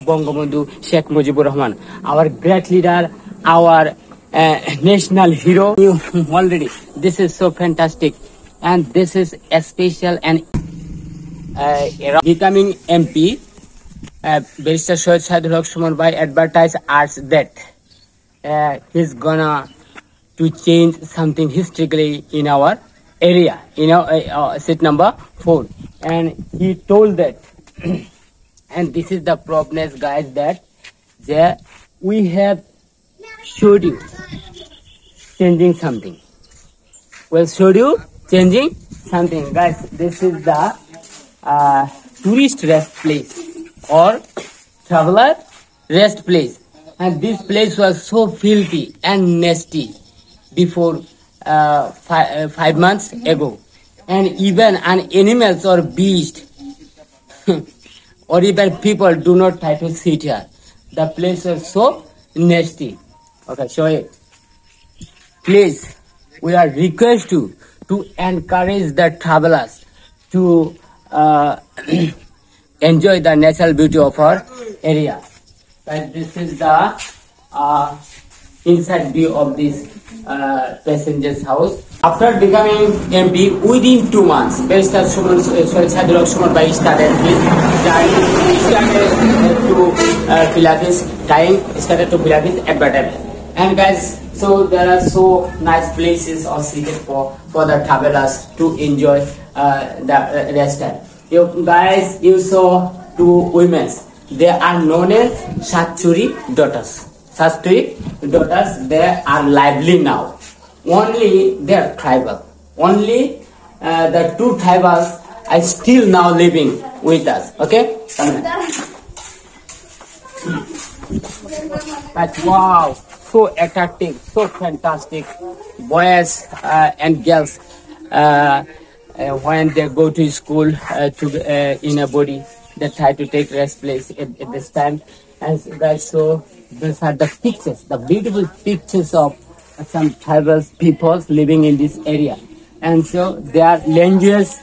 Bangabandhu Sheikh Mujibur Rahman, our great leader, our national hero. Already, this is so fantastic, and this is a special and becoming MP. Barrister Soyed Shahidul Haq Suman Bhai advertised as that he's gonna to change something historically in our area, seat number 4, and he told that, and this is the problem, guys, that we have showed you changing something. We'll show you changing something, guys. This is the tourist rest place or traveler rest place, and this place was so filthy and nasty before 5 months ago, and even an animals or beast or even people do not try to sit here. The place was so nasty. Okay, show it. Please, we are request you to encourage the travelers to enjoy the natural beauty of our area. And this is the inside view of this passenger's house. After becoming MP, within 2 months, Barrister Soyed Shahidul Haq Suman Bhai started his Pilates advertisement. And guys, so there are so nice places or seated for the travelers to enjoy the restaurant. You guys, you saw 2 women. They are known as Satchuri daughters. Satchuri daughters, they are lively now. Only they are tribal. Only the 2 tribals are still now living with us. Okay? But wow, so attractive, so fantastic. Boys and girls, when they go to school in a body, they try to take rest place at this time. And guys, so these are the pictures, the beautiful pictures of some tribal peoples living in this area. And so their languages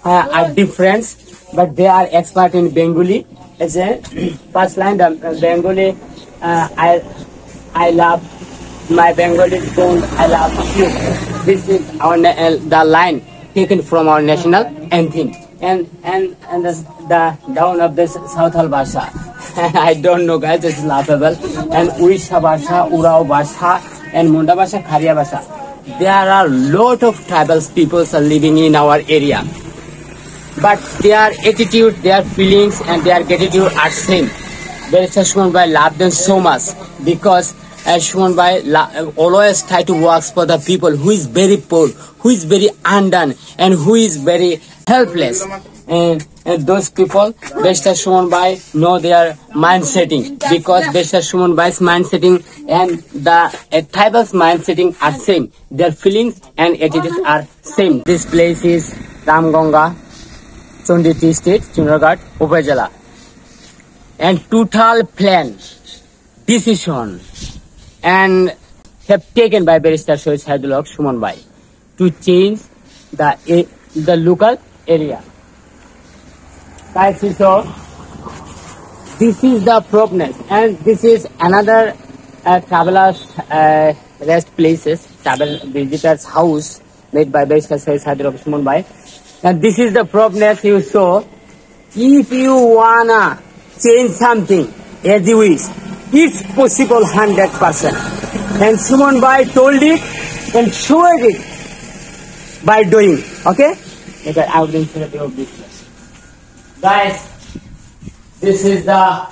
are different, but they are expert in Bengali. As a first line, the Bengali, I love my Bengali tone, I love you. This is our the line taken from our national anthem. And the down of this Southal Bhasha. I don't know, guys, it's laughable. And Urisha Bhasha, Urao Bhasha, and Munda Bhasha, Kharia Bhasha. There are a lot of tribal peoples are living in our area. But their attitude, their feelings, and their gratitude are same. Barrister Suman Bhai loved them so much because Suman Bhai always try to work for the people who is very poor, who is very undone, and who is very helpless. And those people, Barrister Suman Bhai know their mind setting, because Barrister Suman Bhai's mind setting and the tribal's mind setting are same. Their feelings and attitudes are same. This place is Ramganga, Chonditi State, Chunargarh, Upazila. And total plan, decision, and have taken by Barrister Soyed Shahidul Haq Suman Bhai to change the local area. Guys, so this is the problem, and this is another travelers rest places, travel visitors house made by Barrister Soyed Shahidul Haq Suman Bhai. And this is the problem you saw. If you wanna change something as you wish, it's possible 100%. And Suman Bhai told it and showed it by doing. Okay? Okay, I will show you of this. Guys, this is the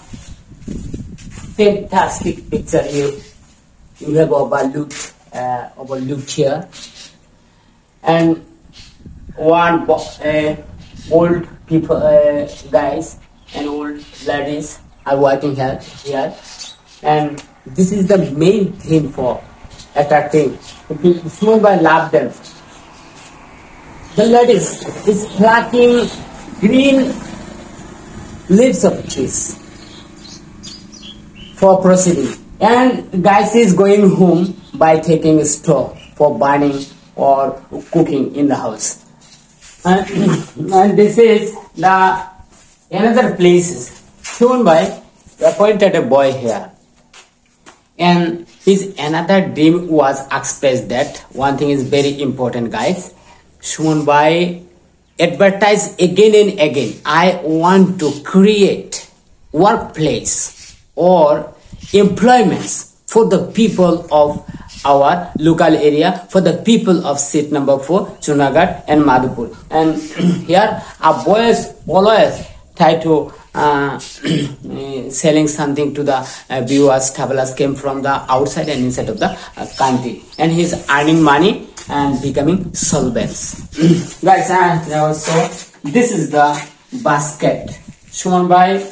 fantastic picture you have overlooked here. And one old people, guys and old ladies are working here, and this is the main thing for attracting. Suman Bhai love them. The ladies is plucking green leaves of trees for proceeding, and guys is going home by taking a stove for burning or cooking in the house. And this is the another places. Suman Bhai They appointed a boy here. And his another dream was expressed that one thing is very important, guys. Suman Bhai advertised again and again, I want to create workplace or employments for the people of our local area, for the people of seat number 4, Junagadh and Madhupur. And here our boys always try to selling something to the viewers. Travelers came from the outside and inside of the country, and he's earning money and becoming solvent. Guys, so this is the basket. Suman Bhai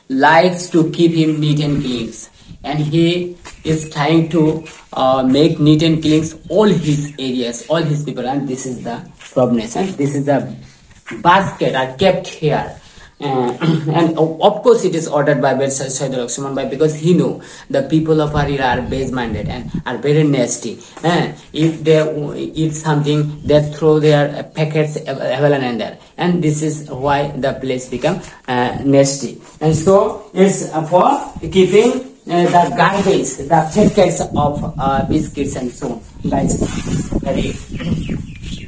likes to keep him neat and clean, and he is trying to make neat and clean all his areas, all his people. And this is the provenance, and this is the basket are kept here. And of course it is ordered by Saidul Suman Bhai, because he know the people of our area are base minded and are very nasty. If they eat something, they throw their packets available in there, and this is why the place become nasty. And so it's for keeping the garbage, the packets of biscuits and so on. Guys, very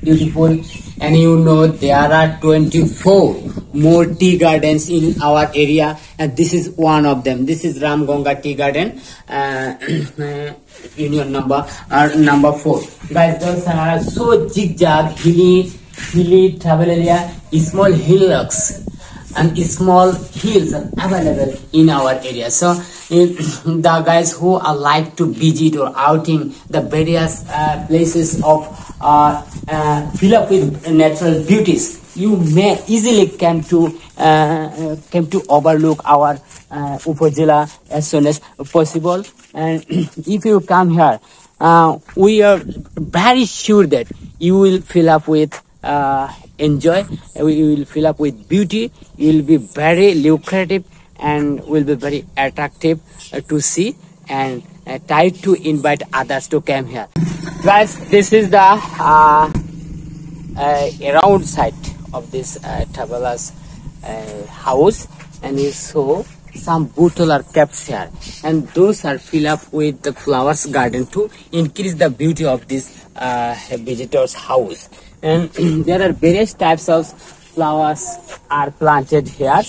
beautiful. And you know there are 24 more tea gardens in our area, and this is one of them. This is Ramgonga Tea Garden, union number 4. Guys, those are so zigzag, hilly travel area, small hillocks and small hills are available in our area. So the guys who are like to visit or outing the various places of fill up with natural beauties, you may easily come to overlook our Upazila as soon as possible. And if you come here, we are very sure that you will fill up with enjoy, you will fill up with beauty, you will be very lucrative and will be very attractive to see, and try to invite others to come here. Guys, this is the around side of this traveler's house, and you saw some bottle are kept here, and those are filled up with the flowers garden to increase the beauty of this visitor's house. And there are various types of flowers are planted here,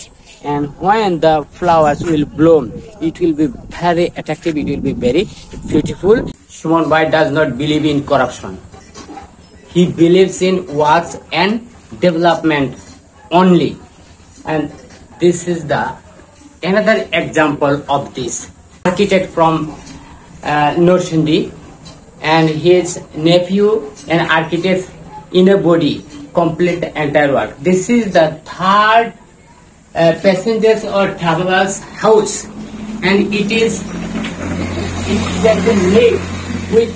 and when the flowers will bloom, it will be very attractive, it will be very beautiful. Suman Bhai does not believe in corruption. He believes in works and development only. And this is the another example of this. Architect from Norsindi and his nephew and architect in a body complete the entire work. This is the third passengers or travelers house, and it is made with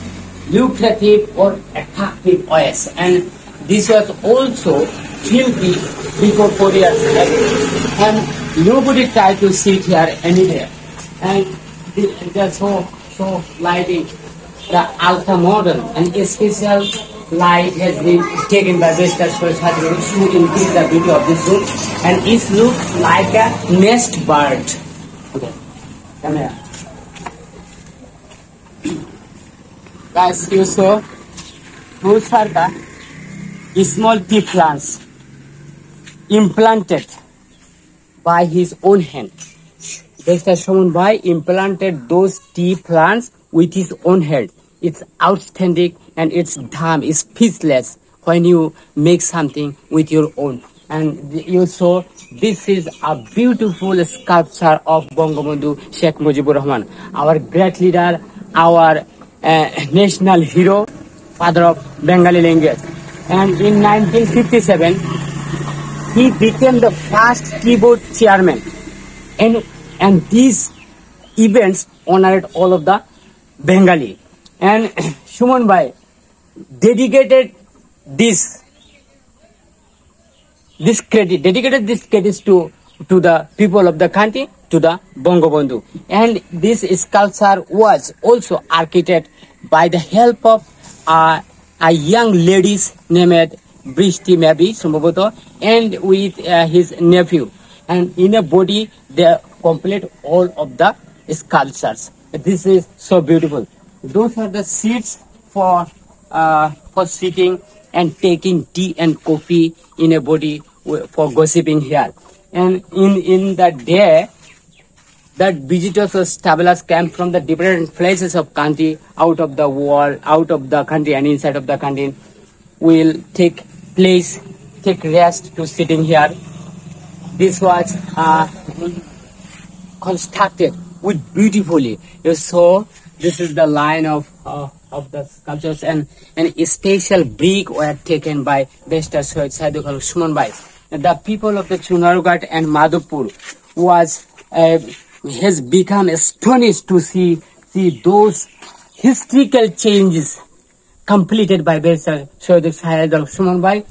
lucrative or attractive OS, and this was also filthy before 4 years back, and nobody tried to sit here anywhere. And they're so lighting, the ultra modern and a special light has been taken by Vestas for to increase the beauty of this room, and it looks like a nest bird. Okay, come here. Guys, you saw those are the small tea plants implanted by his own hand. Vestas Suman Bhai implanted those tea plants with his own hand. It's outstanding, and its dam is speechless when you make something with your own. And you saw this is a beautiful sculpture of Bangabandhu Sheikh Mujibur Rahman, our great leader, our national hero, father of Bengali language. And in 1957, he became the first keyboard chairman. And these events honored all of the Bengali. And Suman Bhai dedicated this credit to the people of the country, to the Bangabandhu. And this sculpture was also architected by the help of a young lady named Brishti Mabi Sambhavato, and with his nephew. and in a body they complete all of the sculptures. This is so beautiful. Those are the seats for sitting and taking tea and coffee in a body for gossiping here. And in the day that visitors or travelers came from the different places of country, out of the world, out of the country and inside of the country, will take rest to sitting here. This was constructed with beautifully. You saw this is the line of the sculptures, and a special brick were taken by Barrister Syed Saidul Haq Suman Bhai. The people of the Chunargarh and Madhopur has become astonished to see those historical changes completed by Barrister Syed Saidul Haq Suman Bhai,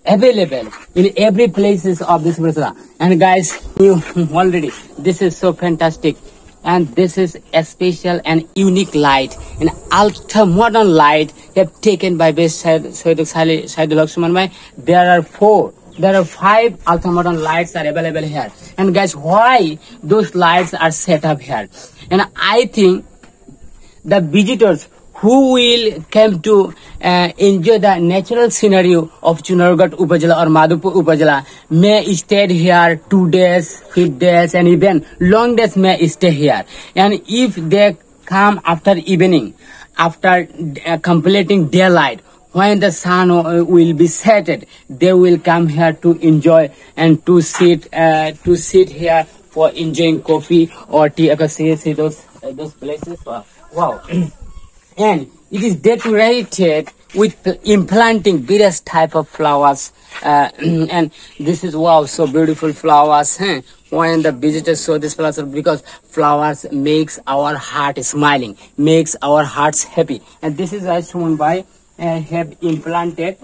available in every places of this Barcelona. And guys, you already, this is so fantastic. And this is a special and unique light, an ultra modern light have taken by Barrister Syed Saidul Haq Suman Bhai. There are 5 ultra modern lights are available here. And guys, why those lights are set up here? And I think the visitors who will come to enjoy the natural scenario of Chunargarh Upazila or Madhopur Upazila may stay here 2 days, 5 days, and even long days may stay here. And if they come after evening, after completing daylight, when the sun will be set, they will come here to enjoy and to sit here for enjoying coffee or tea. See those places. Wow. And it is decorated with implanting various type of flowers, and this is wow, so beautiful flowers. When the visitors saw this flowers, because flowers makes our heart smiling, makes our hearts happy. And this is why Suman Bhai have implanted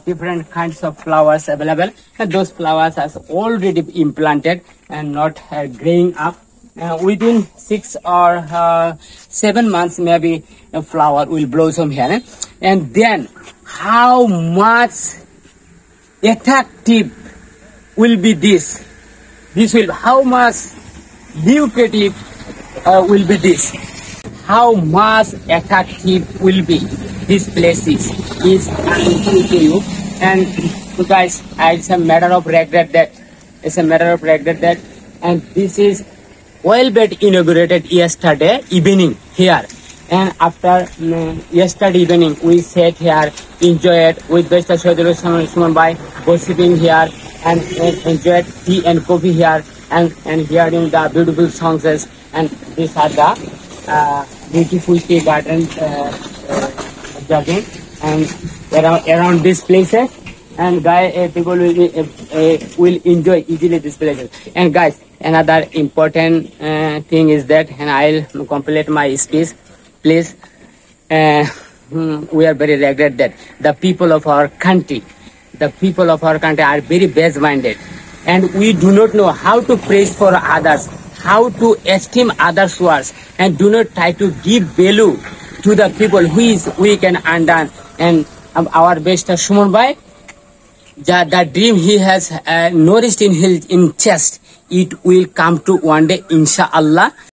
different kinds of flowers available, and those flowers are already implanted and not growing up. Within 6 or 7 months, maybe a flower will blossom here. And then how much attractive will be this? How much lucrative will be this? How much attractive will be this place is I'm going to you. And guys, it's a matter of regret that, and this is Oilbed inaugurated yesterday evening here, and after yesterday evening we sat here, enjoy it with Barrister Syed Suman Bhai, gossiping here and enjoyed tea and coffee here and hearing the beautiful songs. And these are the beautiful tea garden jogging and around these places. And guys, people will enjoy easily this places. And guys, another important thing is that, and I'll complete my speech, please. We are very regret that the people of our country are very base-minded, and we do not know how to praise for others, how to esteem others' words, and do not try to give value to the people who is weak and undone. And our Barrister Suman Bhai, the dream he has nourished in his chest, it will come to one day, inshallah.